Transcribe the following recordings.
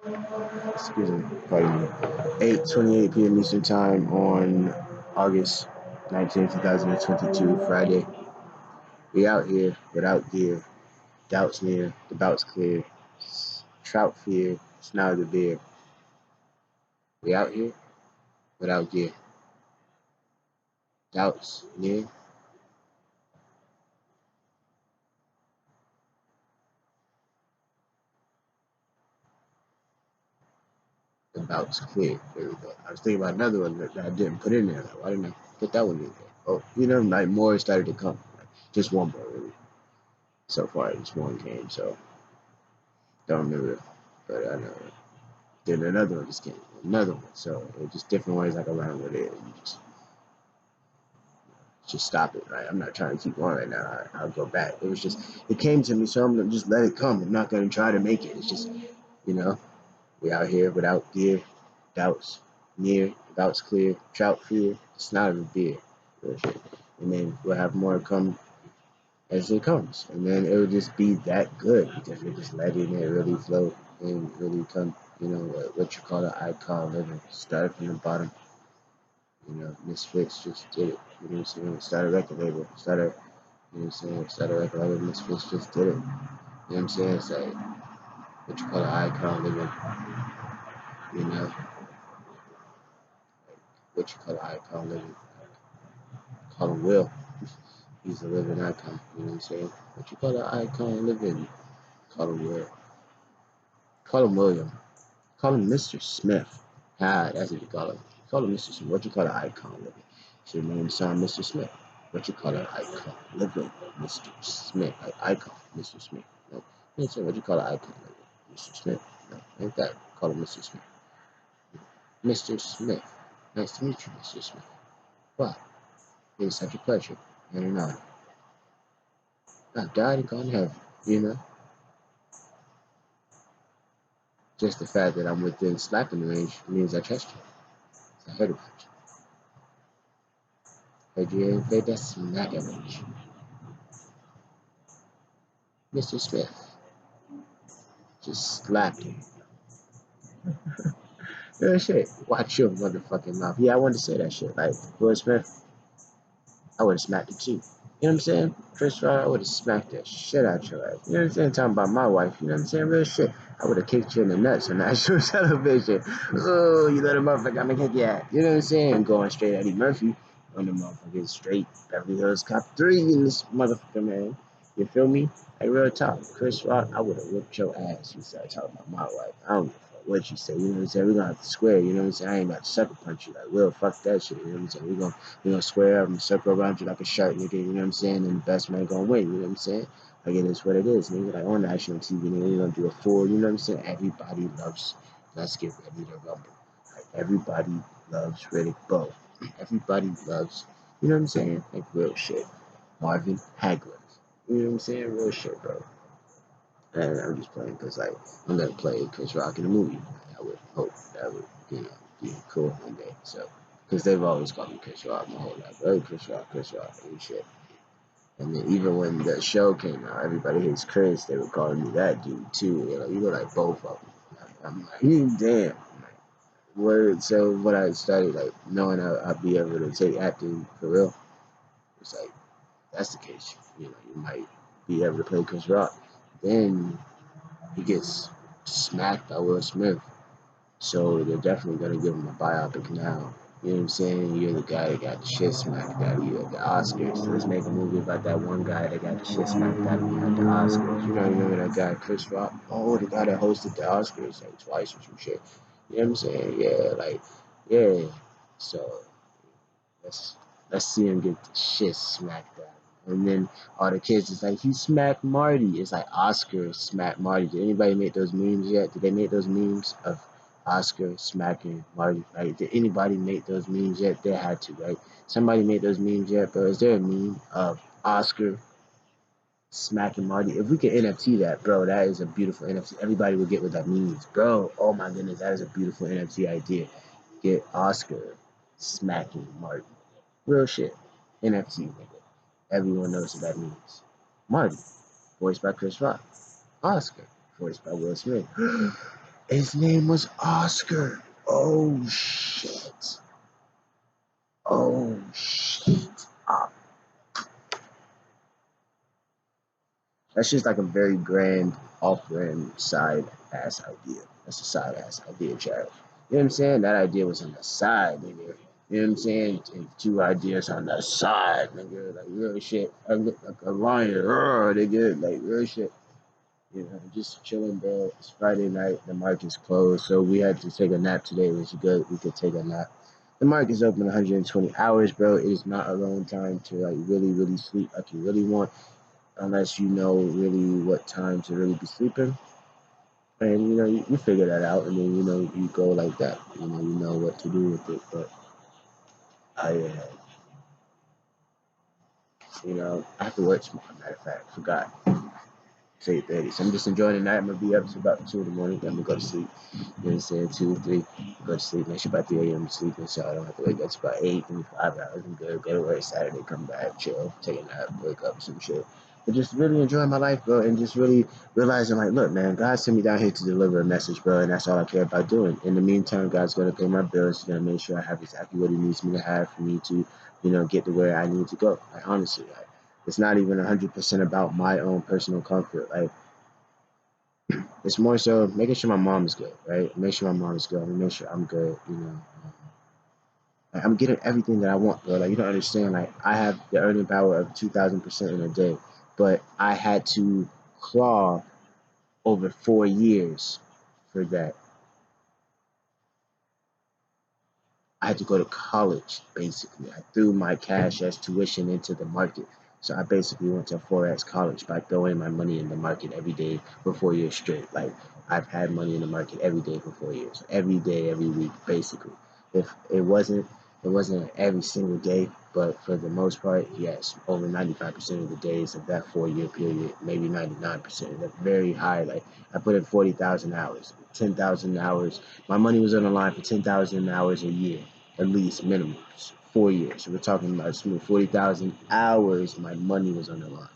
Excuse me, pardon me. 8:28 p.m. Eastern Time on August 19th, 2022, Friday. We out here without gear. Doubts near, the bout's clear. Trout fear, snout the beer. We out here without gear. Doubts near. The bout's clear. There we go. I was thinking about another one that I didn't put in there. Like, why didn't I put that one in there? Oh, like more started to come. Like, just one more, really. So far, just one came, so don't remember. But I know. Then another one just came. Another one. So it's just different ways I can learn with it. You just stop it, right? I'm not trying to keep going right now. I'll go back. It came to me, so I'm gonna just let it come. I'm not gonna try to make it. It's just, you know, we out here without gear, doubts near, doubts clear, trout fear, snout of a beer. And then we'll have more come as it comes. And then it will just be that good because we're just letting it really flow and really come, what you call an icon living. Start from the bottom. Misfits just did it. You know what I'm saying? Start a record label. Start a record label. Misfits just did it. You know what I'm saying? It's like what you call an icon living. You know, like what you call an icon living. Call him Will. He's a living icon. You know what I'm saying? What you call an icon living. Call him Will. Call him William. Call him Mr. Smith. That's what you call him. Call him Mr. Smith. What you call an icon living? Should name the song Mr. Smith. What you call an icon living? Mr. Smith. Like icon, Mr. Smith. No. You know what you call an icon living? Mr. Smith. No, ain't that. Call him Mr. Smith. Mr. Smith. Nice to meet you, Mr. Smith. Wow. It is such a pleasure and an honor. I've died and gone to heaven, you know? Just the fact that I'm within slapping range means I trust you. So I heard about you. Heard you invade that smack range. Mr. Smith just slapped him. Real shit. Watch your motherfucking mouth. Yeah, I wanted to say that shit. Like, Will Smith, I would have smacked him too. You know what I'm saying? Chris Rock, I would have smacked that shit out your ass. You know what I'm saying? Talking about my wife. You know what I'm saying? Real shit. I would have kicked you in the nuts on national television. Oh, you little motherfucker, I'm gonna kick you out. You know what I'm saying? Going straight Eddie Murphy on the motherfucking straight Beverly Hills Cop 3 in this motherfucker, man. You feel me? Like, real talk. Chris Rock, I would have whipped your ass. You started talking about my wife. I don't give a fuck what you say. You know what I'm saying? We're gonna have to square. You know what I'm saying? I ain't about to sucker punch you. Like, Will, fuck that shit. You know what I'm saying? We're gonna square up and circle around you like a shark, nigga. You know what I'm saying? And the best man gonna win. You know what I'm saying? Like, it is what it is, nigga. Like, on national TV, nigga, we're gonna do a full. You know what I'm saying? Everybody loves. Let's get ready to rumble. Like, everybody loves Riddick Bowe. Everybody loves. You know what I'm saying? Like, real shit. Marvin Hagler. You know what I'm saying? Real shit, bro. And I'm just playing because, like, I'm gonna play Chris Rock in the movie. I would hope that would, be cool one day. So, because they've always called me Chris Rock my whole life. Oh, Chris Rock, and shit. And then even when the show came out, everybody hates Chris. They were calling me that dude too. You know, like both of them. I'm like, damn. I'm like, word. So when I started like knowing I'd be able to take acting for real, it's like that's the case. You might be able to play Chris Rock. Then he gets smacked by Will Smith. So they're definitely gonna give him a biopic now. You know what I'm saying? You're the guy that got the shit smacked out of you at the Oscars. So let's make a movie about that one guy that got the shit smacked out of him at the Oscars. You know, remember that guy, Chris Rock? Oh, the guy that hosted the Oscars like twice or some shit. You know what I'm saying? Yeah, like, yeah. So let's let's see him get the shit smacked out of him. And then all the kids is like, he smacked Marty. It's like Oscar smacked Marty. Did anybody make those memes yet? Did they make those memes of Oscar smacking Marty? Like, did anybody make those memes yet? They had to, right? Somebody made those memes yet, bro? Is there a meme of Oscar smacking Marty? If we could NFT that, bro, that is a beautiful NFT. Everybody would get what that means, bro. Oh my goodness, that is a beautiful NFT idea. Get Oscar smacking Marty. Real shit. NFT, nigga. Everyone knows what that means. Marty, voiced by Chris Rock. Oscar, voiced by Will Smith. His name was Oscar. Oh shit. Oh shit. That's just like a very grand off-brand side ass idea. That's a side ass idea, Chad. You know what I'm saying? That idea was on the side, nigga. You know what I'm saying? And two ideas on the side, nigga. Like real shit. I look like a lion, nigga. Like real shit. You know, just chilling, bro. It's Friday night. The market's closed, so we had to take a nap today, which is good. We could take a nap. The market's open 120 hours, bro. It is not a long time to like really, really sleep like you really want, unless you know really what time to really be sleeping. And you know, you figure that out, and then you know you go like that. You know what to do with it. But I have to work tomorrow. Matter of fact, forgot. It's 8:30. So I'm just enjoying the night. I'm gonna be up to about 2 in the morning. Then I'm gonna go to sleep. You know what I'm saying? 2, 3, go to sleep. Make sure by 3 a.m. sleeping, so I don't have to wake up to about 8, maybe 5 hours. I'm good. Go to work Saturday, come back, chill, take a nap, wake up, some shit. But just really enjoying my life, bro, and just really realizing, like, look, man, God sent me down here to deliver a message, bro, and that's all I care about doing. In the meantime, God's gonna pay my bills. He's gonna make sure I have exactly what He needs me to have for me to, get to where I need to go. Like, honestly, like, it's not even 100% about my own personal comfort. Like, it's more so making sure my mom is good, right? Make sure my mom is good. Make sure I'm good. Like, I'm getting everything that I want, bro. Like, you don't understand. Like, I have the earning power of 2,000% in a day, but I had to claw over 4 years for that. I had to go to college, basically. I threw my cash as tuition into the market. So I basically went to a Forex college by throwing my money in the market every day for 4 years straight. Like, I've had money in the market every day for 4 years, every day, every week, basically. If it wasn't every single day, but for the most part, yes, over 95% of the days of that 4 year period, maybe 99%. That's very high. Like, I put in 40,000 hours, 10,000 hours. My money was on the line for 10,000 hours a year, at least minimum, 4 years. So we're talking about 40,000 hours. My money was on the line,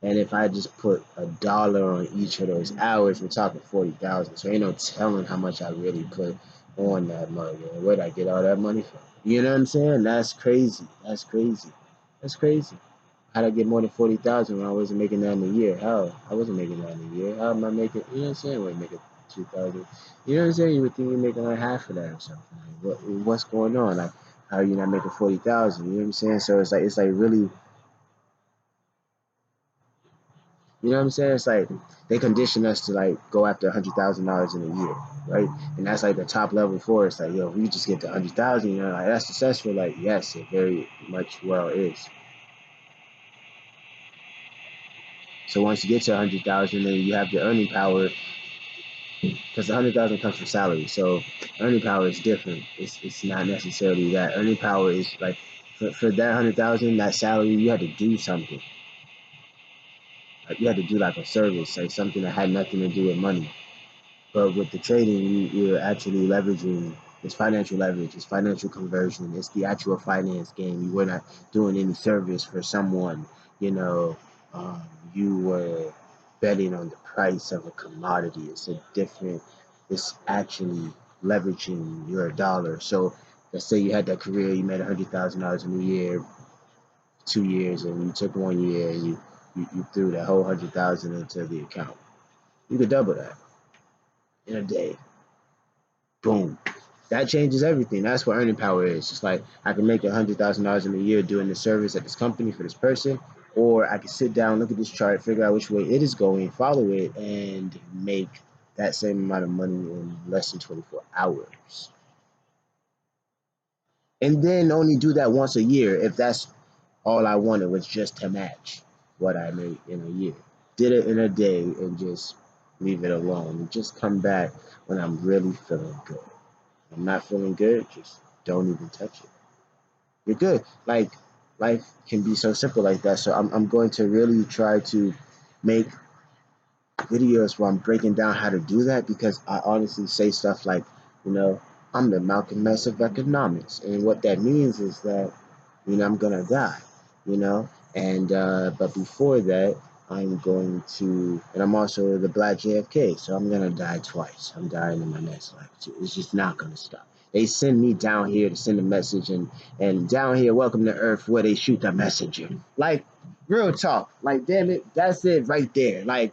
and if I just put $1 on each of those hours, we're talking 40,000. So ain't no telling how much I really put on that money. Where'd I get all that money from? You know what I'm saying? That's crazy. That's crazy. That's crazy. How'd I get more than 40,000 when I wasn't making that in a year? How? I wasn't making that in a year. How am I making? You know what I'm saying? We're making 2,000. You know what I'm saying? You would think you're making like half of that or something. Like, what's going on? Like, how are you not making 40,000? You know what I'm saying? So it's like really, you know what I'm saying? It's like they condition us to like go after $100,000 in a year, right? And that's like the top level for us. Like, yo, if we just get to 100,000, like that's successful. Like, yes, it very much well is. So once you get to 100,000, then you have the earning power, because the 100,000 comes from salary. So earning power is different. It's not necessarily that. Earning power is like for that 100,000, that salary, you had to do something. Like, you had to do like a service, like something that had nothing to do with money. But with the trading, you're actually leveraging. It's financial leverage. It's financial conversion. It's the actual finance game. You were not doing any service for someone. You know, um, you were betting on the price of a commodity. It's a different. It's actually leveraging your dollar. So let's say you had that career. You made $100,000 in a year, 2 years, and you took 1 year and you threw that whole 100,000 into the account. You could double that in a day. Boom. That changes everything. That's what earning power is. It's like I can make $100,000 in a year doing the service at this company for this person, or I can sit down, look at this chart, figure out which way it is going, follow it, and make that same amount of money in less than 24 hours. And then only do that once a year if that's all I wanted was just to match what I made in a year. Did it in a day and just leave it alone. And just come back when I'm really feeling good. I'm not feeling good, just don't even touch it. You're good. Like, life can be so simple like that. So I'm going to really try to make videos where I'm breaking down how to do that, because I honestly say stuff like, you know, I'm the Malcolm X of economics. And what that means is that, I'm gonna die, you know? And but before that, I'm going to, and I'm also the Black JFK, so I'm gonna die twice. I'm dying in my next life too. It's just not gonna stop. They send me down here to send a message, and down here, welcome to Earth, where they shoot the messenger. Like real talk. Like damn it, that's it right there. Like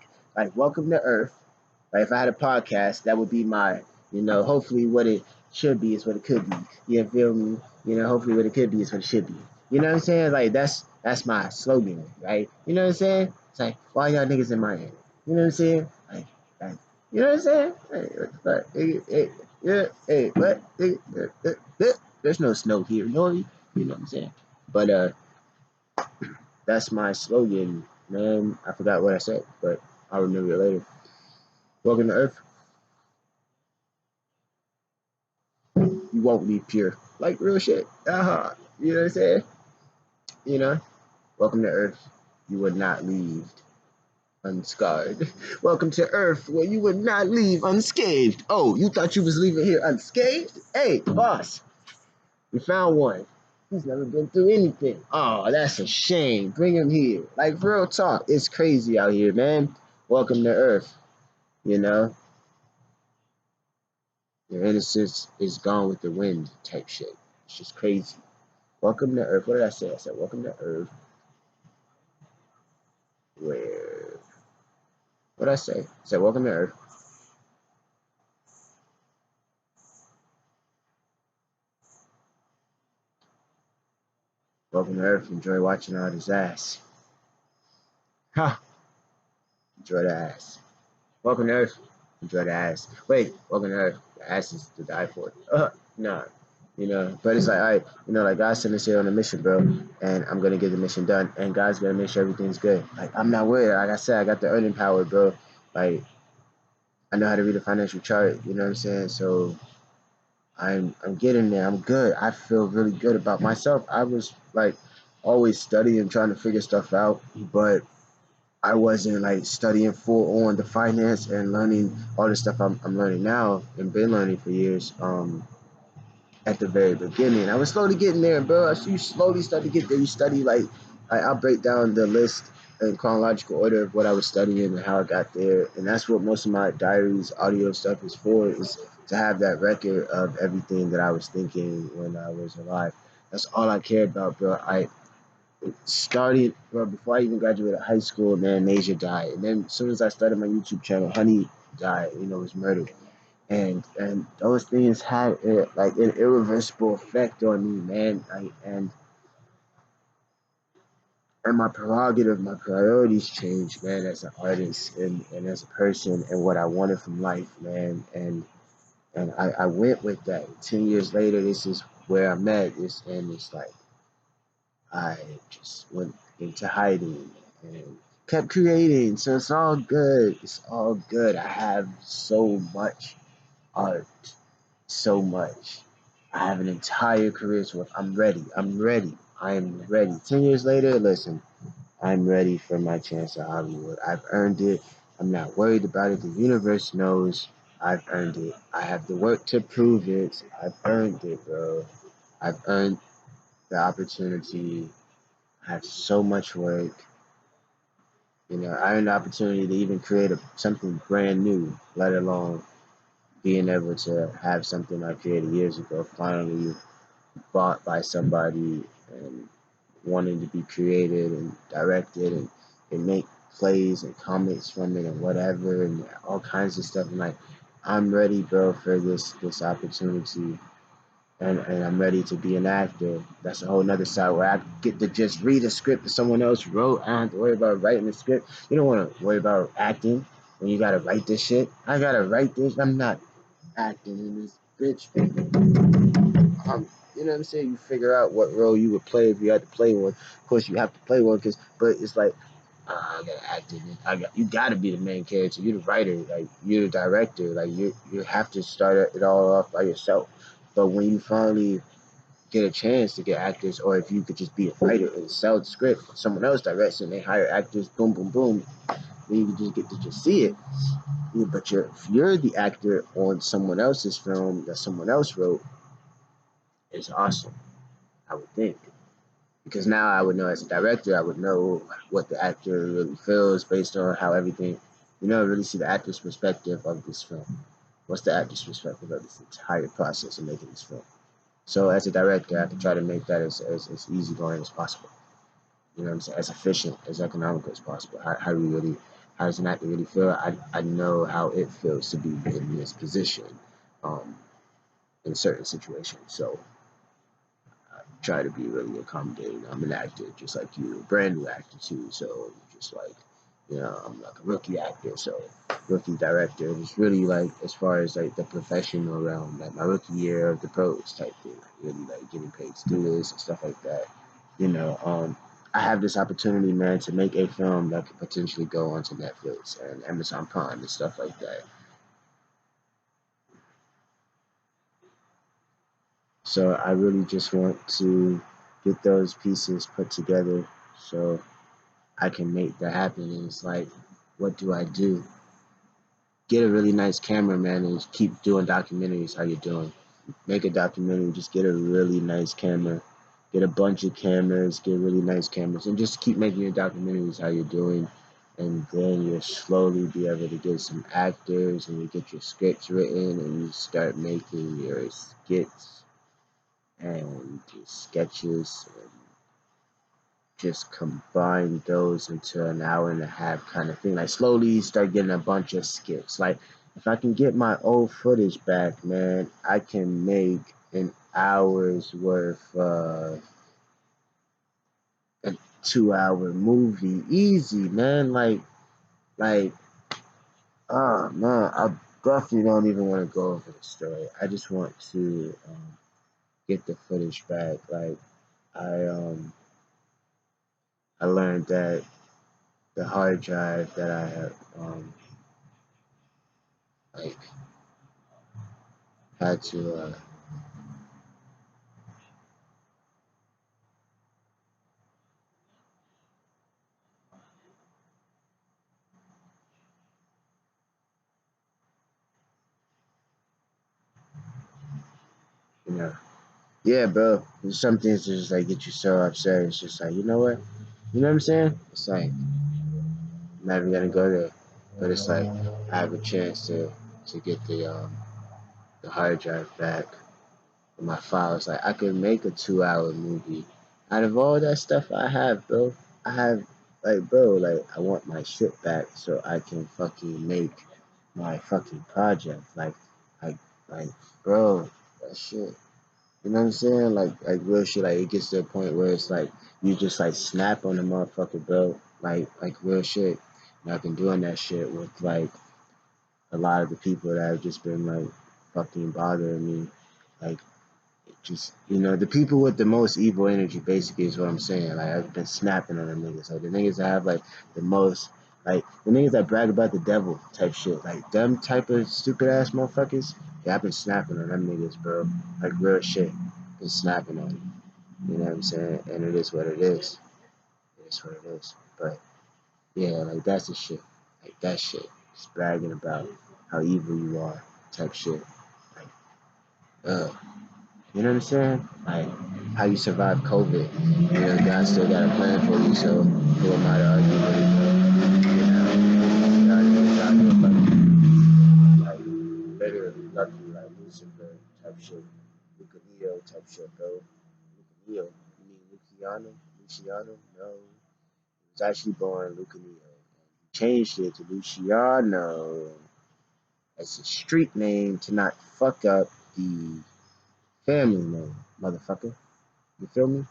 welcome to Earth. Like if I had a podcast, that would be my, hopefully what it should be is what it could be. You feel me? Hopefully what it could be is what it should be. You know what I'm saying? Like that's my slogan, right? You know what I'm saying? It's like why y'all niggas in my head? You know what I'm saying? Like you know what I'm saying? Hey, what the fuck? Yeah, hey, what? There's no snow here, no. You know what I'm saying? But that's my slogan, man. I forgot what I said, but I'll remember it later. Welcome to Earth. You won't leave pure. Like real shit. You know what I'm saying? You know? Welcome to Earth. You would not leave unscarred. Welcome to Earth where you would not leave unscathed. Oh, you thought you was leaving here unscathed? Hey, boss, we found one. He's never been through anything. Oh, that's a shame. Bring him here. Like real talk. It's crazy out here, man. Welcome to Earth. You know? Your innocence is gone with the wind type shit. It's just crazy. Welcome to Earth. What did I say? I said, welcome to Earth. Where? What did I say? I said, welcome to Earth. Welcome to Earth. Enjoy watching all this ass. Ha! Enjoy the ass. Welcome to Earth. Enjoy the ass. Wait, welcome to Earth. The ass is to die for. Nah. But it's like, all right, like God sent us here on a mission, bro, and I'm gonna get the mission done, and God's gonna make sure everything's good. Like, I'm not worried. Like I said, I got the earning power, bro. Like, I know how to read a financial chart. You know what I'm saying? So I'm getting there. I'm good. I feel really good about myself. I was like always studying, trying to figure stuff out, but I wasn't like studying full on the finance and learning all the stuff I'm learning now and been learning for years. At the very beginning, I was slowly getting there, bro. As you slowly start to get there, you study I'll break down the list in chronological order of what I was studying and how I got there, and that's what most of my diaries, audio stuff is for, is to have that record of everything that I was thinking when I was alive. That's all I care about, bro. I started, bro, before I even graduated high school, man. Nasia died, and then as soon as I started my YouTube channel, Honey died. Was murdered, and those things had like an irreversible effect on me, man. And my prerogative, my priorities changed, man, as an artist and as a person, and what I wanted from life, man. And I went with that. 10 years later, this is where I'm at. And it's like I just went into hiding and kept creating. So it's all good. It's all good. I have so much art, so much. I have an entire career to work. I'm ready. I'm ready. I am ready. 10 years later, listen, I'm ready for my chance at Hollywood. I've earned it. I'm not worried about it. The universe knows I've earned it. I have the work to prove it. I've earned it, bro. I've earned the opportunity. I have so much work. I earned the opportunity to even create something brand new, let alone being able to have something I created years ago finally bought by somebody and wanting to be created and directed and make plays and comics from it and whatever and all kinds of stuff. And like, I'm ready, bro, for this opportunity. And I'm ready to be an actor. That's a whole nother side where I get to just read a script that someone else wrote. I don't have to worry about writing the script. You don't want to worry about acting when you gotta write this shit. I gotta write this. I'm not acting in this bitch. You know what I'm saying? You figure out what role you would play if you had to play one. Of course, you have to play one, but it's like, I gotta act in it. You gotta be the main character. You're the writer, like you're the director. Like you have to start it all off by yourself. But when you finally get a chance to get actors, or if you could just be a writer and sell the script, someone else directs and they hire actors, boom, boom, boom, then you just get to just see it. Yeah, but if you're the actor on someone else's film that someone else wrote, it's awesome, I would think. Because now I would know as a director, I would know what the actor really feels based on how everything, really see the actor's perspective of this film. What's the actor's perspective of this entire process of making this film? So as a director, I can try to make that as easygoing as possible. You know what I'm saying? As efficient, as economical as possible. How does an actor really feel? I know how it feels to be in this position, um, in certain situations. So try to be really accommodating. I'm an actor just like you, a brand new actor too. So just like, I'm like a rookie actor, so rookie director. It's really like as far as like the professional realm, like my rookie year of the pros type thing, like really like getting paid to do this and stuff like that. You know, um, I have this opportunity, man, to make a film that could potentially go onto Netflix and Amazon Prime and stuff like that. So I really just want to get those pieces put together so I can make that happen. And it's like, what do I do? Get a really nice cameraman and just keep doing documentaries. How you doing? Make a documentary. Just get a really nice camera. Get a bunch of cameras. Get really nice cameras, and just keep making your documentaries. How you're doing, and then you'll slowly be able to get some actors, and you get your scripts written, and you start making your skits and your sketches and just combine those into an hour and a half kind of thing. Like slowly start getting a bunch of skits. Like if I can get my old footage back, man, I can make an hour's worth of a 2 hour movie. Easy, man. Like, oh man, I definitely don't even want to go over the story. I just want to get the footage back. Like I learned that the hard drive that I have like had to you know yeah, bro. There's some things that just like get you so upset. It's just like, you know what? You know what I'm saying? It's like I'm not even gonna go there. But it's like I have a chance to get the hard drive back with my files. Like I could make a 2 hour movie out of all that stuff I have, bro. I have like bro, like I want my shit back so I can fucking make my fucking project. Like like bro, that shit. You know what I'm saying? Like real shit. Like it gets to a point where it's like you just like snap on the motherfucker, bro. Like real shit. And I've been doing that shit with like a lot of the people that have just been like fucking bothering me. Like just the people with the most evil energy basically is what I'm saying. Like I've been snapping on them niggas. Like the niggas that have like the most like the niggas that brag about the devil type shit. Like them type of stupid ass motherfuckers. Yeah, I've been snapping on them niggas, bro. Like real shit. Been snapping on them. You know what I'm saying? And it is what it is. It is what it is. But yeah, like that's the shit. Like that shit. Just bragging about how evil you are type shit. Like, you know what I'm saying? Like how you survive COVID. God still got a plan for you, so who am I to argue with it, bro? God knows like literally lucky, like Lucifer type shit. Lucanio type shit, bro. Lucanio. You mean Luciano? Luciano? No. He was actually born Lucanio. He changed it to Luciano as a street name to not fuck up the family name, motherfucker. You feel me?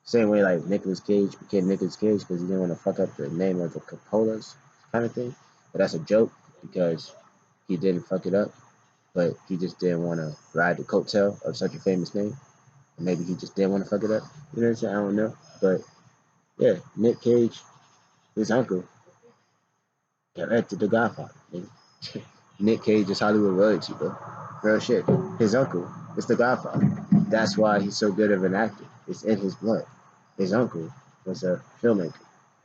Same way like Nicolas Cage became Nicolas Cage because he didn't want to fuck up the name of the Coppolas kind of thing. But that's a joke because he didn't fuck it up, but he just didn't want to ride the coattail of such a famous name. And maybe he just didn't want to fuck it up. You know what I'm saying? I don't know. But yeah, Nick Cage, his uncle, directed The Godfather. Nick Cage is Hollywood royalty, bro. Real shit. His uncle is The Godfather. That's why he's so good of an actor. It's in his blood. His uncle was a filmmaker,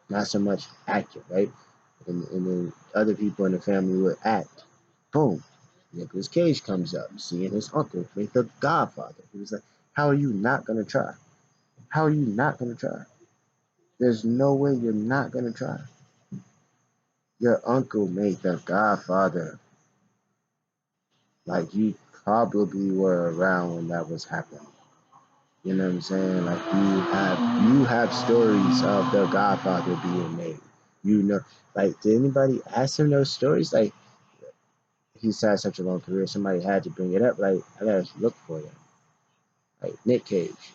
not so much actor, right? And then other people in the family would act. Boom. Nicolas Cage comes up, seeing his uncle make The Godfather. He was like, how are you not going to try? How are you not gonna try? There's no way you're not gonna try. Your uncle made The Godfather. Like you probably were around when that was happening. You know what I'm saying? Like you have stories of The Godfather being made. You know, like did anybody ask him those stories? Like he's had such a long career, somebody had to bring it up. Like I gotta look for it. Like Nick Cage,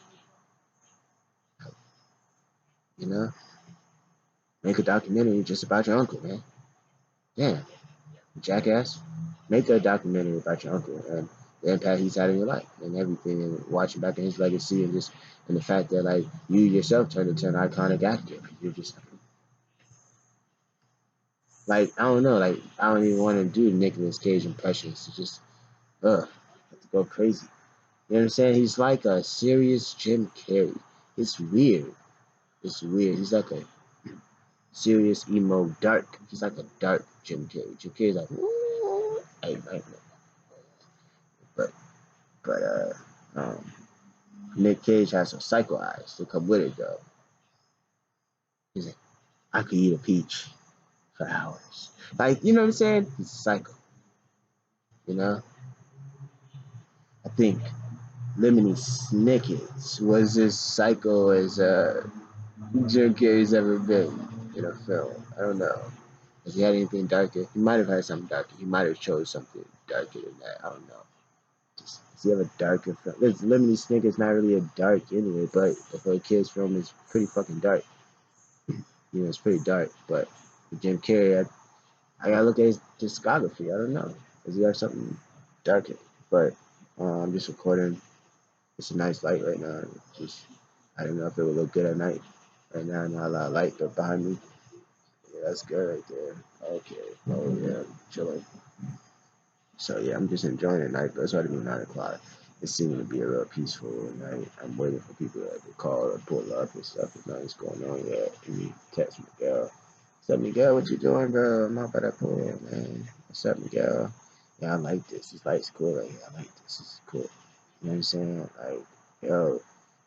you know, make a documentary just about your uncle, man. Damn, jackass. Make a documentary about your uncle and the impact he's had in your life and everything, and watching back in his legacy and just and the fact that like you yourself turned into an iconic actor. You're just like I don't know, like I don't even want to do Nicolas Cage impressions. It's just have to go crazy. You know what I'm saying? He's like a serious Jim Carrey. It's weird. It's weird. He's like a serious emo dark. He's like a dark Jim Carrey. Jim Carrey's like, ooh, but but Nick Cage has some psycho eyes to come with it though. He's like, I could eat a peach for hours. Like, you know what I'm saying? He's psycho. You know? I think Lemony Snickets was as psycho as Jim Carrey's ever been in a film. I don't know. If he had anything darker, he might have had something darker. He might have chose something darker than that. I don't know. Does he have a darker film? Lemony Snicket's not really a dark anyway, but for a kid's film, it's pretty fucking dark. You know, it's pretty dark. But with Jim Carrey, I gotta look at his discography. I don't know. Does he have something darker? But I'm just recording. It's a nice light right now. Just I don't know if it would look good at night. Right now, not a lot of light, but behind me, yeah, that's good right there. Okay. Oh yeah, chilling. So yeah, I'm just enjoying the night, but it's already been 9 o'clock. It's seeming to be a real peaceful night. I'm waiting for people to call or pull up and stuff. If nothing's going on yet, and me text Miguel. What's up, Miguel? What you doing, bro? I'm out by that pool, man. What's up, Miguel? Yeah, I like this. This light's cool right here. I like this. This is cool. You know what I'm saying? Like, yo,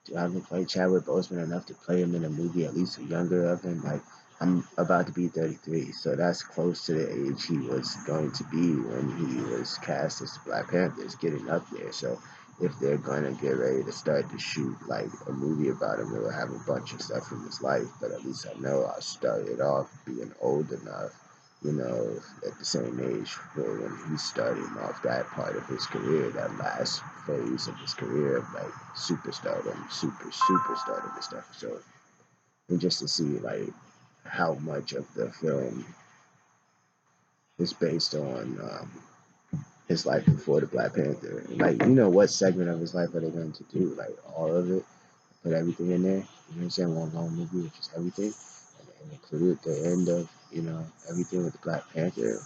do I haven't played Chadwick Boseman enough to play him in a movie, at least a younger of him? Like, I'm about to be 33, so that's close to the age he was going to be when he was cast as the Black Panther. It's getting up there. So if they're gonna get ready to start to shoot like a movie about him, they'll have a bunch of stuff from his life. But at least I know I started off being old enough, you know, at the same age for when he started off that part of his career, that last phase of his career of like superstardom, superstardom and stuff. So and just to see like how much of the film is based on his life before the Black Panther. Like, you know, what segment of his life are they going to do? Like, all of it? Put everything in there? You know what I'm saying? One long movie with just everything? And include the end of, you know, everything with the Black Panther.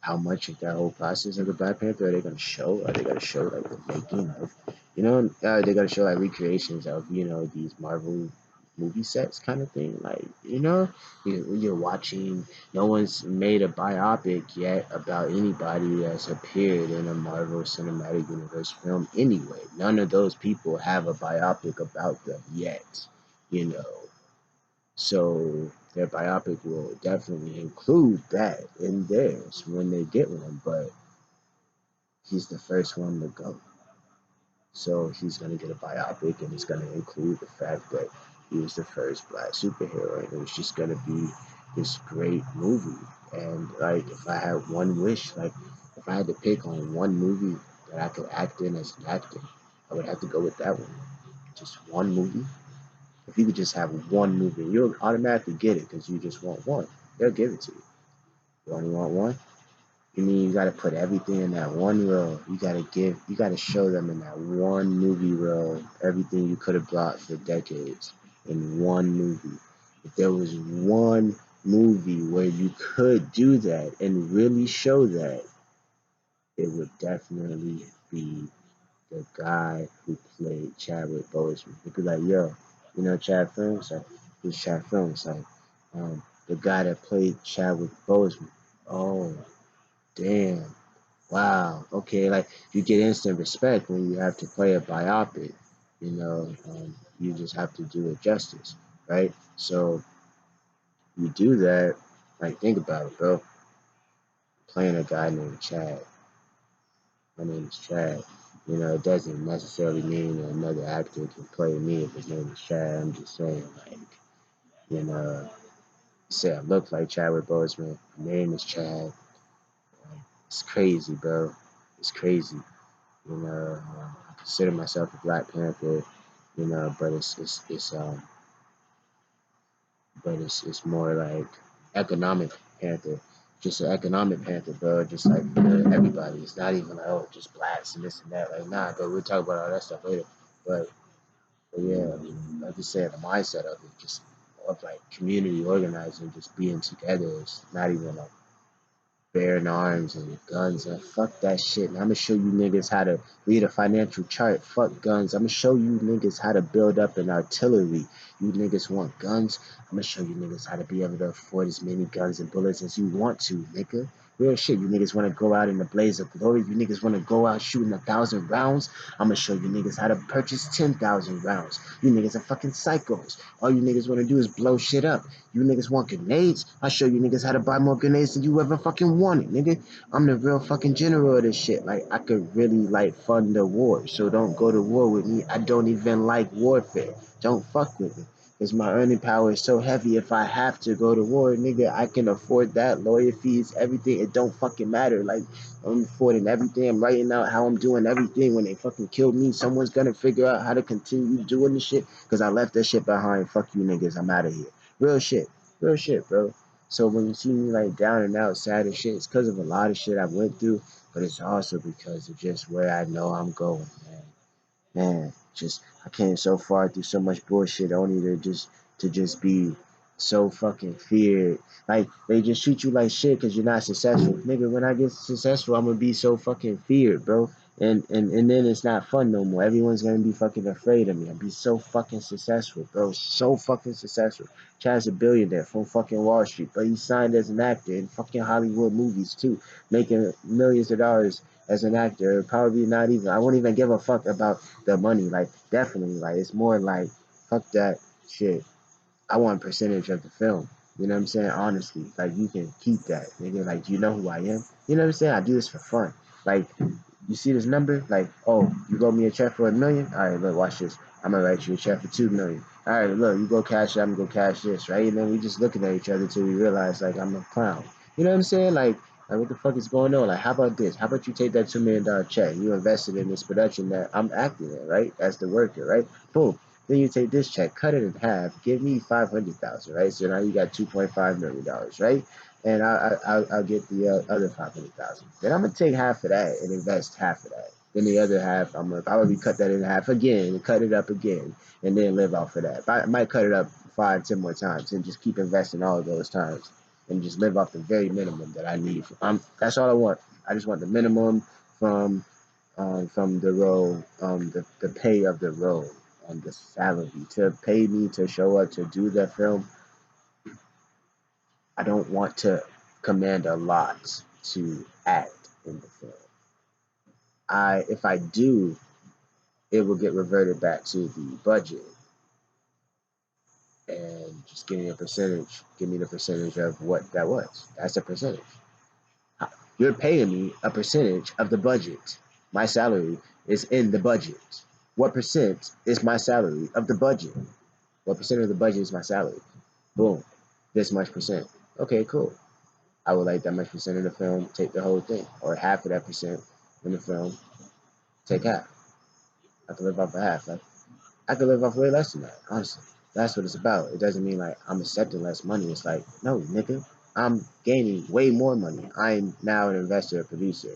How much of that whole process of the Black Panther are they going to show? Are they going to show, like, the making of, you know, are they going to show, like, recreations of, you know, these Marvel movie sets kind of thing? Like, you know, you're watching, no one's made a biopic yet about anybody that's appeared in a Marvel Cinematic Universe film anyway. None of those people have a biopic about them yet, you know. So their biopic will definitely include that in theirs when they get one, but he's the first one to go. So he's gonna get a biopic and it's gonna include the fact that he was the first black superhero and it was just gonna be this great movie. And like if I had one wish, like if I had to pick on one movie that I could act in as an actor, I would have to go with that one. Just one movie. If you could just have one movie, you'll automatically get it because you just want one. They'll give it to you. You only want one? You mean you gotta put everything in that one role? You gotta show them in that one movie role everything you could have brought for decades in one movie. If there was one movie where you could do that and really show that, it would definitely be the guy who played Chadwick Boseman. He'd be like, yo, you know Chad Films? Like, who's Chad Films? Like, the guy that played Chadwick Boseman. Oh, damn. Wow. Okay, like you get instant respect when you have to play a biopic. You just have to do it justice, right? So you do that. Like, think about it, bro. Playing a guy named Chad. My name is Chad. It doesn't necessarily mean that another actor can play me if his name is Chad. I'm just saying, like, you know, say I look like Chadwick Boseman. My name is Chad. It's crazy, bro. It's crazy. I consider myself a Black Panther. But it's more like economic Panther. Just an economic Panther, bro. Just like for everybody. It's not even like, oh, just blacks and this and that. Like, nah, but we'll talk about all that stuff later. But, but yeah, like you said, the mindset of it, just of like community organizing, just being together. It's not even like bearing arms and guns and fuck that shit. And I'm gonna show you niggas how to read a financial chart. Fuck guns. I'm gonna show you niggas how to build up an artillery. You niggas want guns? I'm gonna show you niggas how to be able to afford as many guns and bullets as you want to, nigga. Real shit. You niggas want to go out in the blaze of glory. You niggas want to go out shooting 1,000 rounds. I'm gonna show you niggas how to purchase 10,000 rounds. You niggas are fucking psychos. All you niggas want to do is blow shit up. You niggas want grenades? I'll show you niggas how to buy more grenades than you ever fucking wanted, nigga. I'm the real fucking general of this shit. Like, I could really, like, fund the war. So don't go to war with me. I don't even like warfare. Don't fuck with me. Because my earning power is so heavy. If I have to go to war, nigga, I can afford that. Lawyer fees, everything. It don't fucking matter. Like, I'm affording everything. I'm writing out how I'm doing everything. When they fucking kill me, someone's gonna figure out how to continue doing the shit. Because I left that shit behind. Fuck you niggas. I'm out of here. Real shit. Real shit, bro. So when you see me like down and out, sad and shit, it's because of a lot of shit I went through, but it's also because of just where I know I'm going, man. Just I came so far through so much bullshit only to just be so fucking feared. Like they just treat you like shit because you're not successful, nigga. When I get successful, I'm gonna be so fucking feared, bro. And then it's not fun no more. Everyone's gonna be fucking afraid of me. I'll be so fucking successful, bro. So fucking successful. Chad's a billionaire from fucking Wall Street, but he signed as an actor in fucking Hollywood movies too, making millions of dollars as an actor. Probably not even. I won't even give a fuck about the money. Like definitely, like it's more like fuck that shit. I want a percentage of the film. You know what I'm saying? Honestly, like you can keep that, nigga. Like, do you know who I am? You know what I'm saying? I do this for fun. Like, you see this number? Like, oh, you wrote me a check for 1 million? All right, look, watch this. I'm gonna write you a check for 2 million. All right, look, you go cash it. I'm gonna go cash this, right? And then we just looking at each other till we realize like I'm a clown. You know what I'm saying? Like what the fuck is going on? Like, how about this? How about you take that $2 million check? You invested in this production that I'm acting in, right? That's the worker, right? Boom. Then you take this check, cut it in half, give me 500,000, right? So now you got $2.5 million, right? And I'll get the other 500,000. Then I'm gonna take half of that and invest half of that. Then the other half, I'm gonna probably cut that in half again and cut it up again, and then live off of that. I might cut it up 5, 10 more times and just keep investing all of those times and just live off the very minimum that I need. That's all I want. I just want the minimum from the role, the pay of the role and the salary to pay me to show up to do the film. I don't want to command a lot to act in the film. If I do, it will get reverted back to the budget and just give me a percentage. Give me the percentage of what that was. That's a percentage. You're paying me a percentage of the budget. My salary is in the budget. What percent is my salary of the budget? What percent of the budget is my salary? Boom. This much percent. Okay, cool. I would like that much percent of the film, take the whole thing. Or half of that percent in the film, take half. I can live off of half. Like, I could live off way less than that, honestly. That's what it's about. It doesn't mean like I'm accepting less money. It's like, no, nigga, I'm gaining way more money. I'm now an investor, a producer.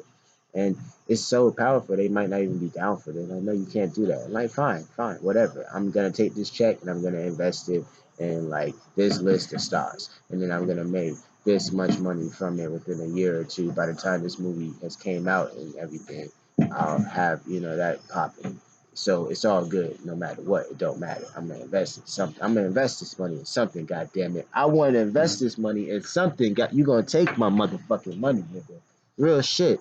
And it's so powerful, they might not even be down for it. Like, no, you can't do that. I'm like, fine, fine, whatever. I'm going to take this check and I'm going to invest it in like this list of stocks. And then I'm going to make this much money from it within a year or two. By the time this movie has came out and everything, I'll have, that popping. So it's all good, no matter what. It don't matter. I'm gonna invest in something. I'm gonna invest this money in something. God damn it! I want to invest this money in something. You gonna take my motherfucking money, nigga? Real shit.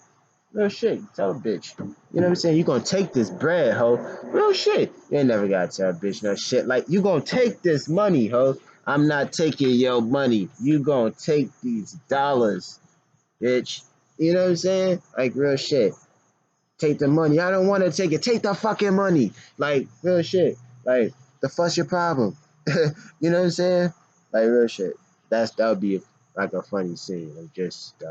Real shit. Tell a bitch. You know what I'm saying? You gonna take this bread, ho. Real shit. You ain't never gotta tell a bitch no shit. Like, you gonna take this money, ho. I'm not taking your money. You gonna take these dollars, bitch. You know what I'm saying? Like, real shit. Take the money. I don't want to take it. Take the fucking money. Like, real shit. Like, the fuck's your problem? You know what I'm saying? Like, real shit. That would be like a funny scene of just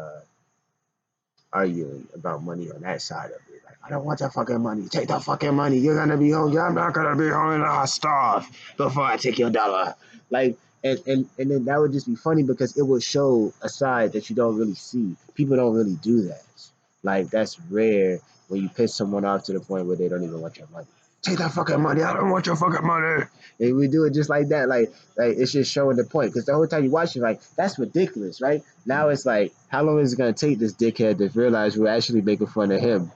arguing about money on that side of it. Like, I don't want the fucking money. Take the fucking money. You're gonna be hungry. I'm not gonna be hungry. I'll starve before I take your dollar. Like, and then that would just be funny because it would show a side that you don't really see. People don't really do that. Like, that's rare when you piss someone off to the point where they don't even want your money. Take that fucking money. I don't want your fucking money. And we do it just like that. Like it's just showing the point. Because the whole time you watch it, like, that's ridiculous, right? Now it's like, how long is it gonna take this dickhead to realize we're actually making fun of him?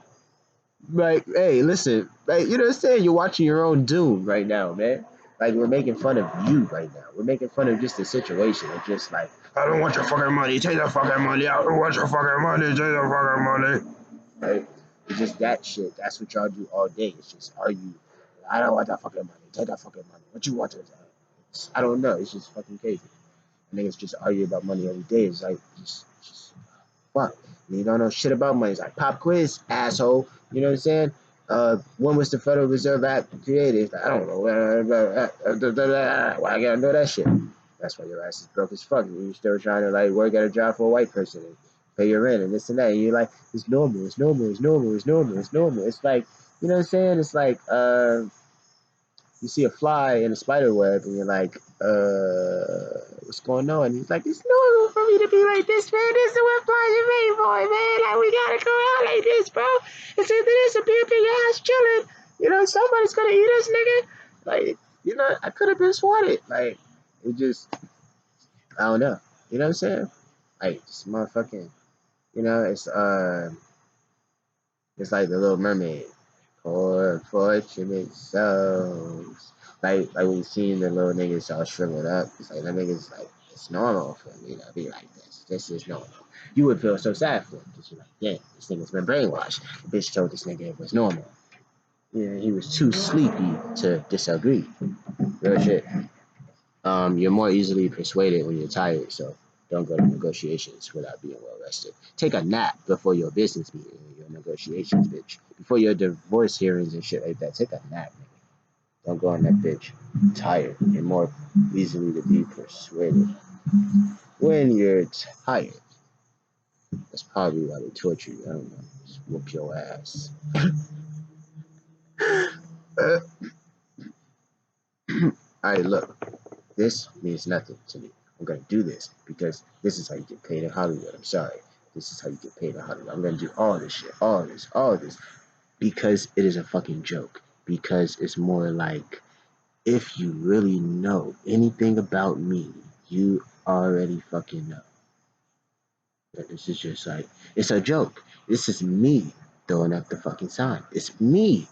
Like, hey, listen, like, you know what I'm saying? You're watching your own doom right now, man. Like, we're making fun of you right now. We're making fun of just the situation. It's just like, I don't want your fucking money. Take the fucking money. I don't want your fucking money. Take the fucking money. Right? It's just that shit. That's what y'all do all day. It's just argue. I don't want that fucking money. Take that fucking money. What you want to do? I don't know. It's just fucking crazy. And niggas just argue about money every day. It's like, just fuck. And you don't know shit about money. It's like, pop quiz, asshole. You know what I'm saying? When was the Federal Reserve Act created? I don't know. Why I gotta know that shit? That's why your ass is broke as fuck. You're still trying to, like, work at a job for a white person and pay your rent and this and that. And you're like, it's normal, it's normal, it's normal, it's normal, it's normal. It's like, you know what I'm saying? It's like, you see a fly in a spider web and you're like, what's going on? And he's like, it's normal for me to be like this, man. This is what flies are made for, man. Like, we gotta go out like this, bro. It's either this or be a big ass chilling. You know, somebody's gonna eat us, nigga. Like, you know, I could have been swatted. Like, it just, I don't know. You know what I'm saying? Like, just motherfucking, you know, it's like the Little Mermaid. Poor fortunate souls. Like when you see the little niggas all shriveled up, it's like that niggas like, it's normal for me to be like this. This is normal. You would feel so sad for him because you're like, yeah, this nigga's been brainwashed. The bitch told this nigga it was normal. Yeah, he was too sleepy to disagree. Real shit. You're more easily persuaded when you're tired, so don't go to negotiations without being well rested. Take a nap before your business meeting and your negotiations, bitch. Before your divorce hearings and shit like that, take a nap, nigga. Don't go on that bitch. Tired. You're more easily to be persuaded when you're tired. That's probably why they torture you. I don't know. Just whoop your ass. Alright, look. This means nothing to me. I'm gonna do this because this is how you get paid in Hollywood. I'm sorry. This is how you get paid in Hollywood. I'm gonna do all this shit, all this, because it is a fucking joke. Because it's more like, if you really know anything about me, you already fucking know. But this is just like, it's a joke. This is me throwing up the fucking sign. It's me.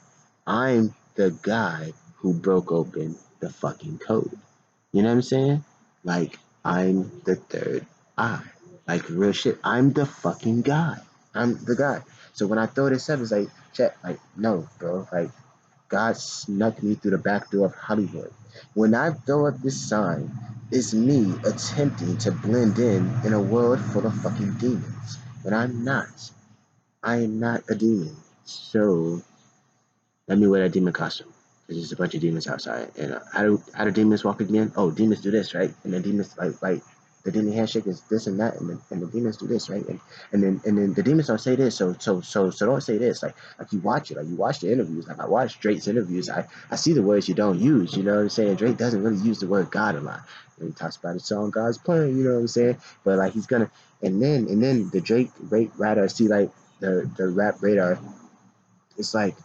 I'm the guy who broke open the fucking code. You know what I'm saying? Like, I'm the third eye. Like, real shit. I'm the fucking guy. I'm the guy. So when I throw this up, it's like, check, like, no, bro. Like, God snuck me through the back door of Hollywood. When I throw up this sign, it's me attempting to blend in a world full of fucking demons. But I'm not. I am not a demon. So let me wear that demon costume. There's just a bunch of demons outside. And how do demons walk again? Oh, demons do this, right? And then demons like the demon handshake is this and that, and the demons do this, right? And then the demons don't say this, so don't say this. Like you watch it, like you watch the interviews. Like I watch Drake's interviews. I see the words you don't use. You know what I'm saying? Drake doesn't really use the word God a lot. And he talks about his song God's Plan. You know what I'm saying? But like he's gonna, and then the Drake radar. See, like the rap radar. It's like,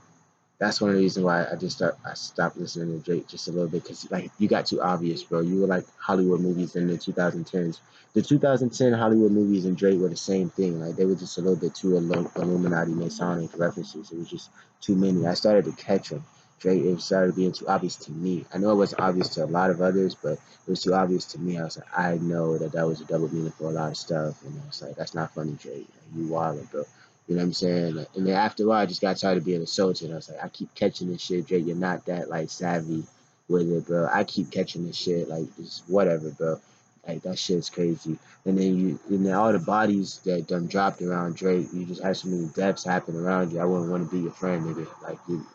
that's one of the reasons why I stopped listening to Drake just a little bit, because like you got too obvious, bro. You were like Hollywood movies in the 2010s. The 2010 Hollywood movies and Drake were the same thing. Like they were just a little bit too Illuminati Masonic references. It was just too many. I started to catch them. Drake, it started being too obvious to me. I know it wasn't obvious to a lot of others, but it was too obvious to me. I was like, I know that was a double meaning for a lot of stuff, and I was like, that's not funny, Drake. Like, you wildin', bro. You know what I'm saying? And then after a while, I just got tired of being assaulted. I was like, I keep catching this shit, Drake. You're not that like savvy with it, bro. I keep catching this shit, like just whatever, bro. Like that shit's crazy. And then all the bodies that done dropped around Drake, you just had so many deaths happen around you. I wouldn't want to be your friend, nigga. Like, you,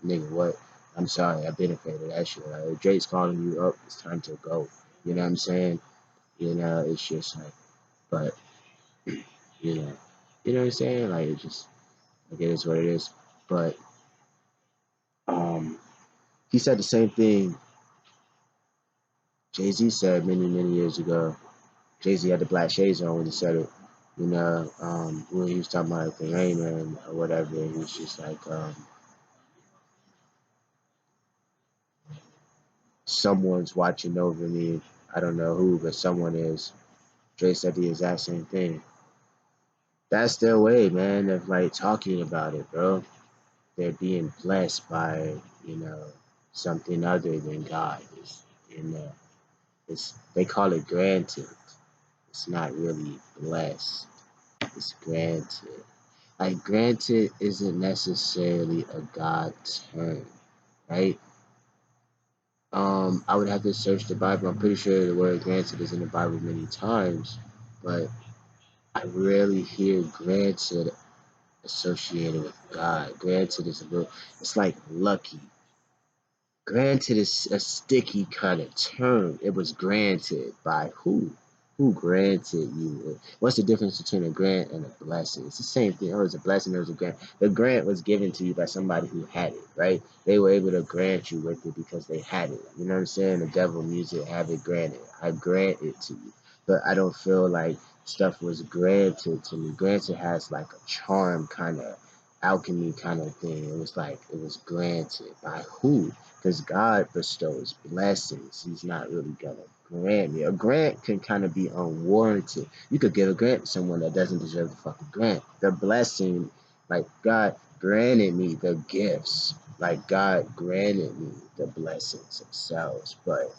nigga, what? I'm sorry, I've been afraid of that shit. Like, if Drake's calling you up, it's time to go. You know what I'm saying? You know, it's just like, but you know, you know what I'm saying? Like, it's just. Like it is what it is. But um, he said the same thing Jay-Z said many, many years ago. Jay-Z had the black shades on when he said it. You know, when he was talking about like, the rain man or whatever, he was just like, someone's watching over me. I don't know who, but someone is. Dre said the exact same thing. That's their way, man, of like talking about it, bro. They're being blessed by, you know, something other than God. You know, they call it granted. It's not really blessed. It's granted. Like granted isn't necessarily a God term, right? I would have to search the Bible. I'm pretty sure the word granted is in the Bible many times, but I rarely hear granted associated with God. Granted is a little, it's like lucky. Granted is a sticky kind of term. It was granted by who? Who granted you? What's the difference between a grant and a blessing? It's the same thing. Oh, it's a blessing, it was a grant. The grant was given to you by somebody who had it, right? They were able to grant you with it because they had it. You know what I'm saying? The devil music, have it granted. I grant it to you. But I don't feel like stuff was granted to me. Granted has like a charm kind of alchemy kind of thing. It was like it was granted by who? Because God bestows blessings. He's not really gonna grant me. A grant can kind of be unwarranted. You could give a grant to someone that doesn't deserve the fucking grant. The blessing, like God granted me the gifts. Like God granted me the blessings themselves. But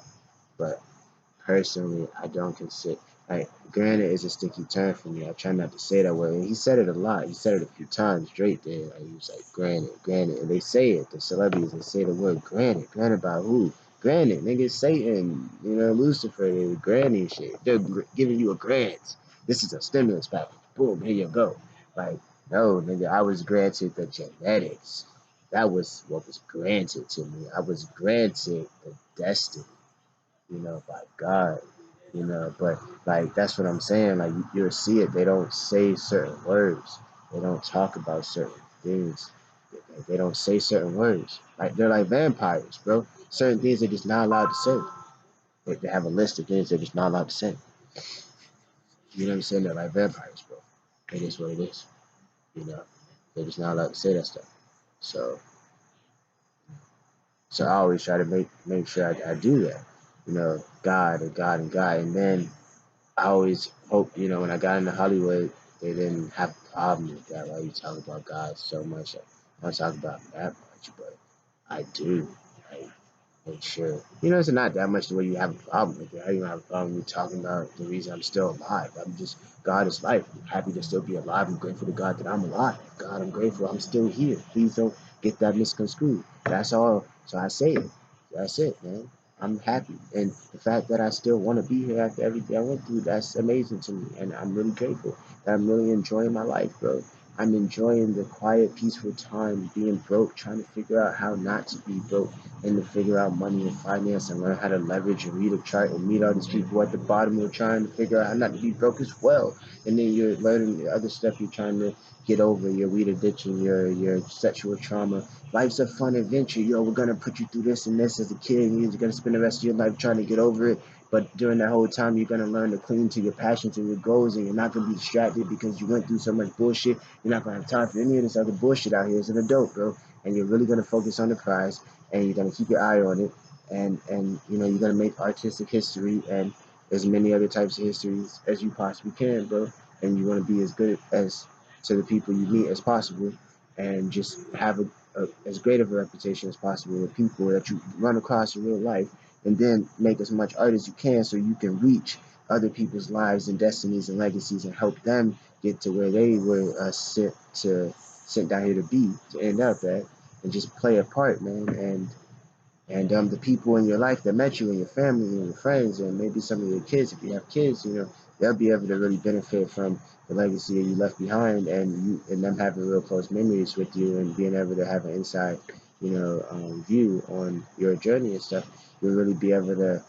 personally, I don't consider like granted is a sticky term for me. I try not to say that word. And he said it a lot. He said it a few times straight there. Like he was like granted, granted, and they say it. The celebrities they say the word granted. Granted by who? Granted, nigga, Satan, you know, Lucifer, they're granting shit. They're giving you a grant. This is a stimulus package. Boom, here you go. Like, no, nigga, I was granted the genetics. That was what was granted to me. I was granted the destiny, you know, by God, you know. But like that's what I'm saying. Like you'll see it. They don't say certain words. They don't talk about certain things. They don't say certain words. Like they're like vampires, bro. Certain things they're just not allowed to say. They have a list of things they're just not allowed to say. You know what I'm saying? They're like vampires, bro. It is what it is. You know, they're just not allowed to say that stuff. So, so I always try to make sure I do that. You know, God and God and God, and then I always hope, you know, when I got into Hollywood, they didn't have a problem with that. Why you talk about God so much? I don't talk about him that much, but I do. I make sure. You know, it's not that much the way you have a problem with it. I don't have a problem with talking about the reason I'm still alive. I'm just, God is life. I'm happy to still be alive. I'm grateful to God that I'm alive. God, I'm grateful I'm still here. Please don't get that misconstrued. That's all. So I say it. That's it, man. I'm happy. And the fact that I still want to be here after everything I went through, that's amazing to me. And I'm really grateful that I'm really enjoying my life, bro. I'm enjoying the quiet, peaceful time being broke, trying to figure out how not to be broke and to figure out money and finance and learn how to leverage and read a chart and meet all these people at the bottom who are trying to figure out how not to be broke as well. And then you're learning the other stuff you're trying to get over, your weed addiction, your sexual trauma. Life's a fun adventure. Yo, we're gonna put you through this and this as a kid, and you're gonna spend the rest of your life trying to get over it. But during that whole time, you're gonna learn to cling to your passions and your goals, and you're not gonna be distracted because you went through so much bullshit. You're not gonna have time for any of this other bullshit out here as an adult, bro. And you're really gonna focus on the prize, and you're gonna keep your eye on it, and you know you're gonna make artistic history and as many other types of histories as you possibly can, bro. And you want to be as good as to the people you meet as possible, and just have as great of a reputation as possible with people that you run across in real life, and then make as much art as you can so you can reach other people's lives and destinies and legacies and help them get to where they were sent down here to end up at, and just play a part, man. And the people in your life that met you, and your family and your friends, and maybe some of your kids, if you have kids, they'll be able to really benefit from the legacy that you left behind, and them having real close memories with you, and being able to have an inside, view on your journey and stuff. You'll really be able to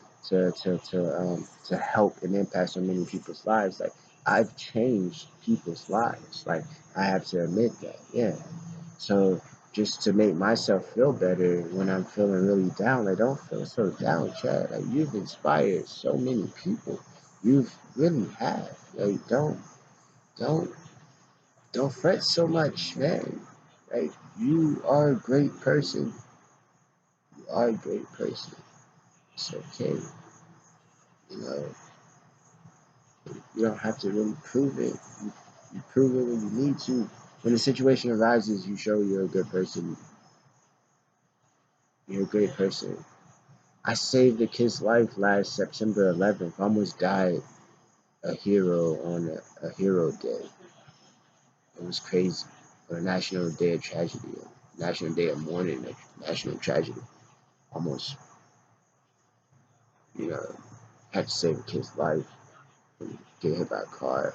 help and impact so many people's lives. Like, I've changed people's lives. Like, I have to admit that, yeah. So just to make myself feel better when I'm feeling really down, I don't feel so down, Chad. Like, you've inspired so many people. You've really have. Like, don't don't fret so much, man. Like, you are a great person. You are a great person. It's okay. You know, you don't have to really prove it. You prove it when you need to. When the situation arises, you show you're a good person. You're a great person. I saved a kid's life last September 11th. I almost died a hero on a hero day. It was crazy. On a national day of tragedy, a national day of mourning, a national tragedy. Almost, you know, had to save a kid's life and get hit by a car.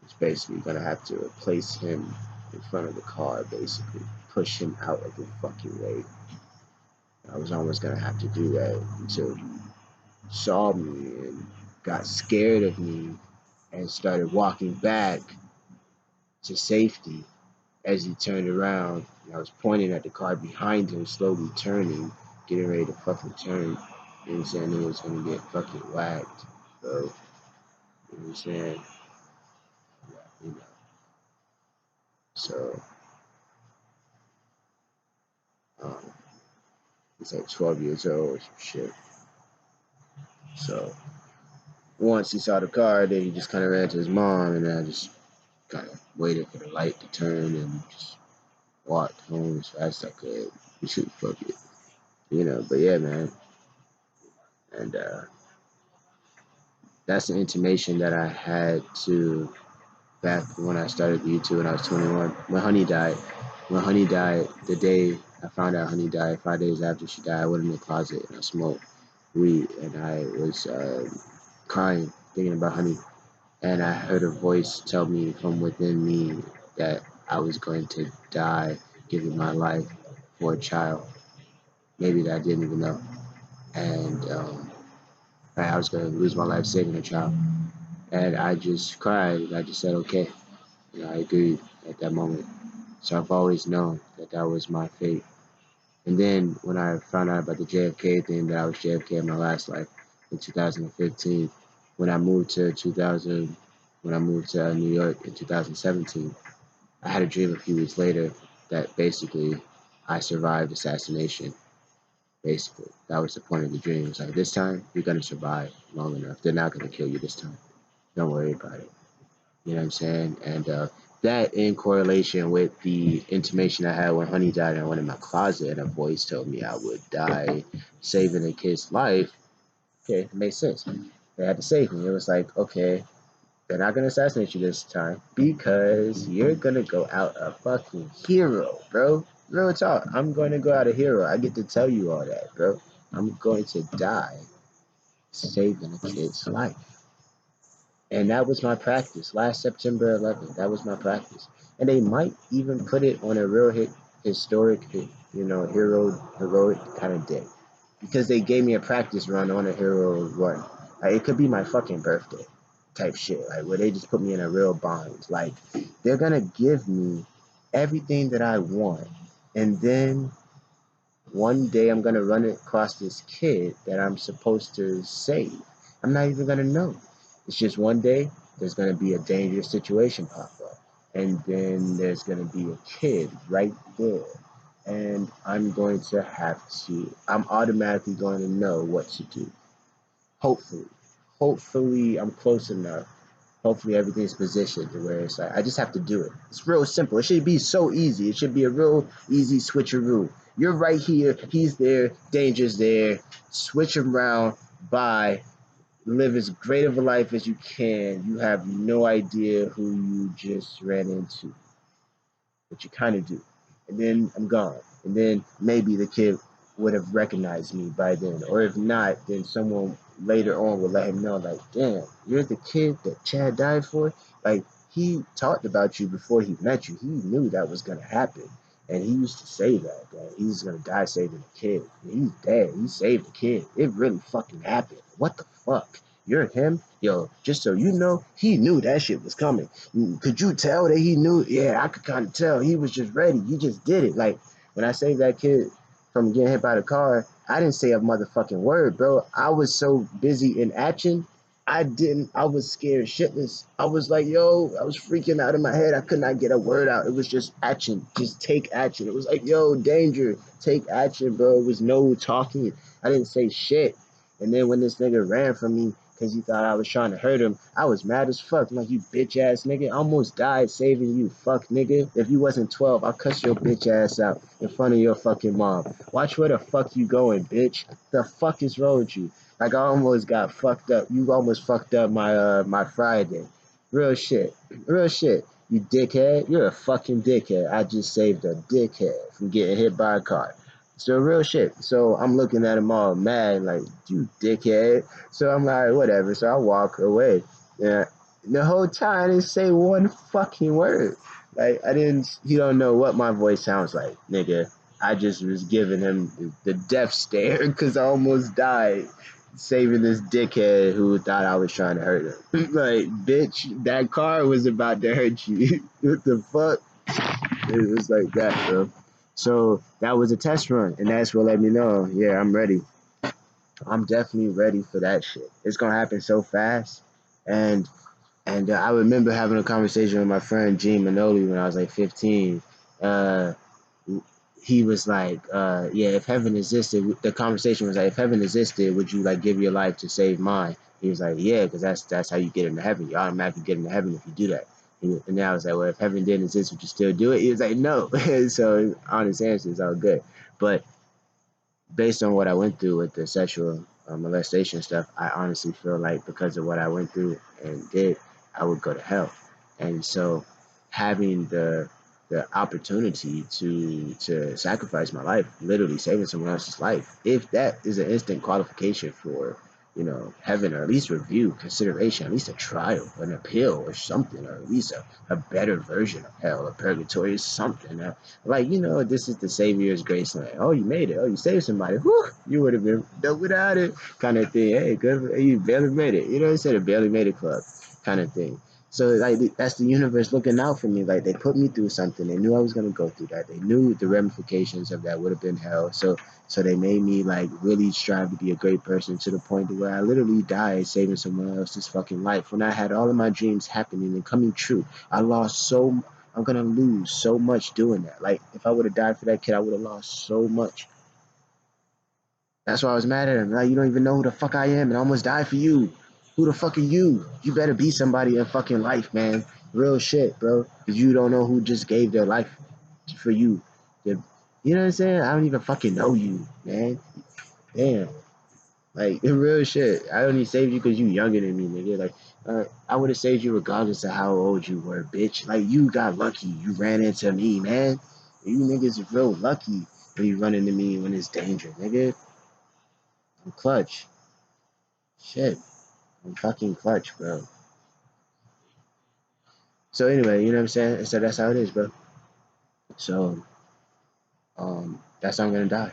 It's basically gonna have to place him in front of the car, basically push him out of the fucking way. I was almost gonna have to do that until he saw me and got scared of me and started walking back to safety as he turned around. And I was pointing at the car behind him, slowly turning, getting ready to fucking turn. You know what I'm saying? He was gonna get fucking whacked, bro. You know what I'm saying? Yeah, So, um, he's like 12 years old or some shit. So, once he saw the car, then he just kind of ran to his mom, and I just kind of waited for the light to turn and just walked home as fast as I could. We should fuck it, But yeah, man, and that's the intimation that I had to back when I started YouTube when I was 21. When Honey died, the day I found out Honey died, 5 days after she died, I went in the closet and I smoked weed, and I was crying, thinking about Honey, and I heard a voice tell me from within me that I was going to die giving my life for a child, maybe that I didn't even know, and I was going to lose my life saving a child. And I just cried, and I just said, okay. I agreed at that moment. So I've always known that that was my fate. And then when I found out about the JFK thing, that I was JFK in my last life in 2015, when I moved to 2000, when I moved to New York in 2017, I had a dream a few weeks later that basically I survived assassination. Basically, that was the point of the dream. It's like, this time you're gonna survive long enough. They're not gonna kill you this time. Don't worry about it. You know what I'm saying? And that in correlation with the intimation I had when Honey died, and I went in my closet and a voice told me I would die saving a kid's life. Okay, it made sense. They had to save me. It was like, okay, they're not gonna assassinate you this time because you're gonna go out a fucking hero, bro. Real talk. I'm going to go out a hero. I get to tell you all that, bro. I'm going to die saving a kid's life. And that was my practice. Last September 11th, that was my practice. And they might even put it on a real historic, heroic kind of day. Because they gave me a practice run on a hero run. Like, it could be my fucking birthday type shit. Like, where they just put me in a real bind. Like, they're gonna give me everything that I want. And then one day I'm gonna run across this kid that I'm supposed to save. I'm not even gonna know. It's just one day there's gonna be a dangerous situation pop up, and then there's gonna be a kid right there, and I'm automatically going to know what to do. Hopefully, hopefully I'm close enough. Hopefully everything's positioned to where it's like I just have to do it. It's real simple. It should be so easy. It should be a real easy switcheroo. You're right here, he's there, danger's there. Switch him around. Bye. live as great of a life as you can. You have no idea who you just ran into, but you kind of do. And then I'm gone. And then maybe the kid would have recognized me by then. Or if not, then someone later on would let him know, like, damn, you're the kid that Chad died for? Like, he talked about you before he met you. He knew that was going to happen. And he used to say that he's going to die saving a kid. And he's dead. He saved a kid. It really fucking happened. What the fuck? You're him? Yo, just so you know, he knew that shit was coming. Could you tell that he knew? Yeah, I could kind of tell. He was just ready. He just did it. Like, when I saved that kid from getting hit by the car, I didn't say a motherfucking word, bro. I was so busy in action. I was scared shitless. I was like, yo, I was freaking out in my head. I could not get a word out. It was just action. Just take action. It was like, yo, danger. Take action, bro. It was no talking. I didn't say shit. And then when this nigga ran from me because he thought I was trying to hurt him, I was mad as fuck. I'm like, you bitch ass nigga. I almost died saving you, fuck nigga. If you wasn't 12, I'll cuss your bitch ass out in front of your fucking mom. Watch where the fuck you going, bitch. The fuck is wrong with you? Like, I almost got fucked up. You almost fucked up my Friday. Real shit. Real shit. You dickhead. You're a fucking dickhead. I just saved a dickhead from getting hit by a car. So real shit. So I'm looking at him all mad, like, you dickhead. So I'm like, whatever. So I walk away. Yeah. The whole time I didn't say one fucking word. Like, I didn't, he don't know what my voice sounds like, nigga. I just was giving him the death stare because I almost died saving this dickhead who thought I was trying to hurt him. Like, bitch, that car was about to hurt you. What the fuck? It was like that, bro. So that was a test run, and that's what let me know, yeah, I'm ready. I'm definitely ready for that shit. It's gonna happen so fast, and I remember having a conversation with my friend Gene Manoli when I was like 15. Uh, he was like, yeah, if heaven existed, the conversation was like, if heaven existed, would you like give your life to save mine? He was like, yeah, because that's how you get into heaven. You automatically get into heaven if you do that. And then I was like, well, if heaven didn't exist, would you still do it? He was like, no. So honest answer is all good. But based on what I went through with the sexual molestation stuff, I honestly feel like because of what I went through and did, I would go to hell. And so having the opportunity to sacrifice my life, literally saving someone else's life, if that is an instant qualification for, heaven, or at least review, consideration, at least a trial, an appeal, or something, or at least a better version of hell or purgatory, or something. Like, this is the Savior's grace land. Oh, you made it. Oh, you saved somebody. Whew, you would have been done without it, kind of thing. Hey, good. You barely made it. You know what I said? A barely made it club, kind of thing. So, like, that's the universe looking out for me. Like, they put me through something. They knew I was going to go through that. They knew the ramifications of that would have been hell. So they made me, like, really strive to be a great person to the point to where I literally died saving someone else's fucking life when I had all of my dreams happening and coming true. I'm gonna lose so much doing that. Like, if I would have died for that kid, I would have lost so much. That's why I was mad at him. Like, you don't even know who the fuck I am, and I almost died for you. Who the fuck are you? You better be somebody in fucking life, man. Real shit, bro. Because you don't know who just gave their life for you. You know what I'm saying? I don't even fucking know you, man. Damn. Like, in real shit, I only saved you because you younger than me, nigga. Like, I would have saved you regardless of how old you were, bitch. Like, you got lucky. You ran into me, man. You niggas are real lucky when you run into me when it's danger, nigga. I'm clutch. Shit. I'm fucking clutch, bro. So anyway, you know what I'm saying? So that's how it is, bro. So, that's how I'm gonna die.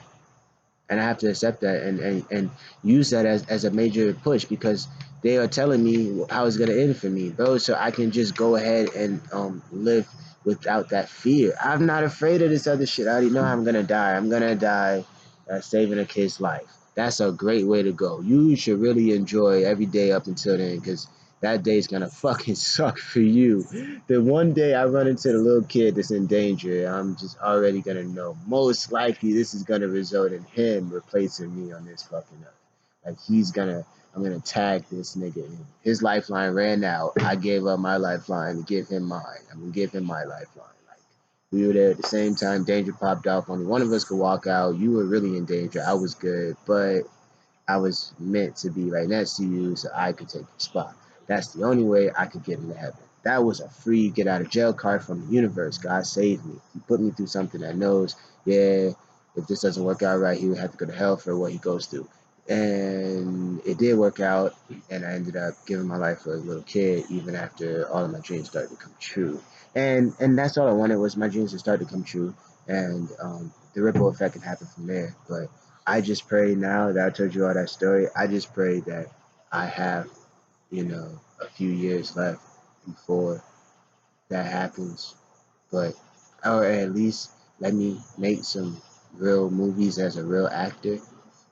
And I have to accept that and use that as a major push because they are telling me how it's gonna end for me, bro. So I can just go ahead and live without that fear. I'm not afraid of this other shit. I already know I'm gonna die. I'm gonna die saving a kid's life. That's a great way to go. You should really enjoy every day up until then because that day's gonna fucking suck for you. The one day I run into the little kid that's in danger, I'm just already gonna know. Most likely, this is gonna result in him replacing me on this fucking earth. Like I'm gonna tag this nigga in. His lifeline ran out. I gave up my lifeline to give him mine. I'm gonna give him my lifeline. Like we were there at the same time. Danger popped off. Only one of us could walk out. You were really in danger. I was good, but I was meant to be right next to you so I could take your spot. That's the only way I could get into heaven. That was a free get out of jail card from the universe. God saved me. He put me through something that knows, yeah, if this doesn't work out right, he would have to go to hell for what he goes through. And it did work out, and I ended up giving my life for a little kid, even after all of my dreams started to come true. And that's all I wanted was my dreams to start to come true, and the ripple effect can happen from there. But I just pray now that I told you all that story. I just pray that I have, a few years left before that happens. But, or at least let me make some real movies as a real actor,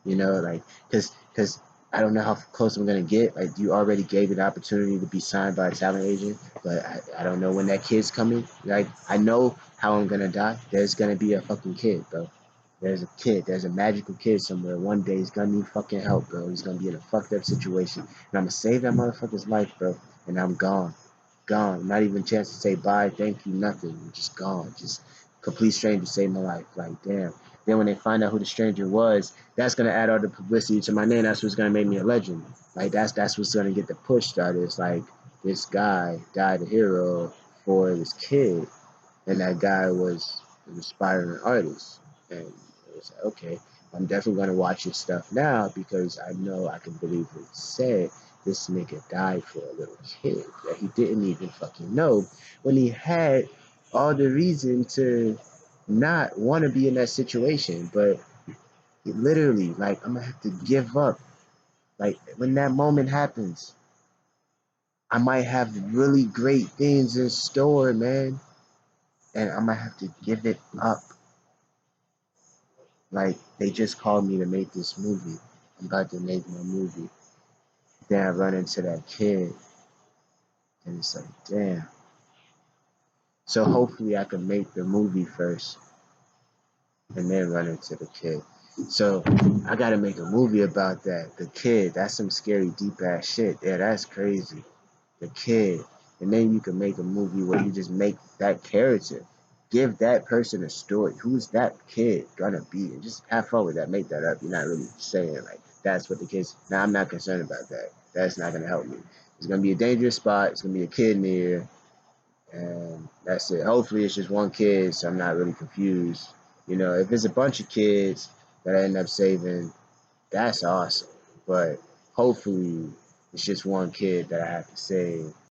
like, cause I don't know how close I'm gonna get. Like, you already gave me the opportunity to be signed by a talent agent, but I don't know when that kid's coming. Like, I know how I'm gonna die. There's gonna be a fucking kid, bro. There's a kid. There's a magical kid somewhere. One day he's gonna need fucking help, bro. He's gonna be in a fucked up situation, and I'm gonna save that motherfucker's life, bro. And I'm gone, gone. Not even a chance to say bye, thank you, nothing. I'm just gone. Just complete stranger saved my life. Like, damn. Then when they find out who the stranger was, that's gonna add all the publicity to my name. That's what's gonna make me a legend. Like, that's what's gonna get the push started. It's like this guy died a hero for this kid, and that guy was an aspiring artist. And it was like, okay, I'm definitely gonna watch his stuff now because I know I can believe what he said. This nigga died for a little kid that he didn't even fucking know when he had all the reason to not want to be in that situation. But it literally, like, I'm gonna have to give up. Like, when that moment happens, I might have really great things in store, man, and I'm gonna have to give it up. Like, they just called me to make this movie. I'm about to make my movie. Then I run into that kid, and it's like, damn. So hopefully I can make the movie first, and then run into the kid. So I gotta make a movie about that. The kid, that's some scary, deep ass shit. Yeah, that's crazy. The kid. And then you can make a movie where you just make that character. Give that person a story. Who's that kid gonna be? And just have fun with that. Make that up. You're not really saying like that's what the kids. Now I'm not concerned about that. That's not gonna help me. It's gonna be a dangerous spot. It's gonna be a kid near, and that's it. Hopefully it's just one kid, so I'm not really confused. If it's a bunch of kids that I end up saving, that's awesome. But hopefully it's just one kid that I have to save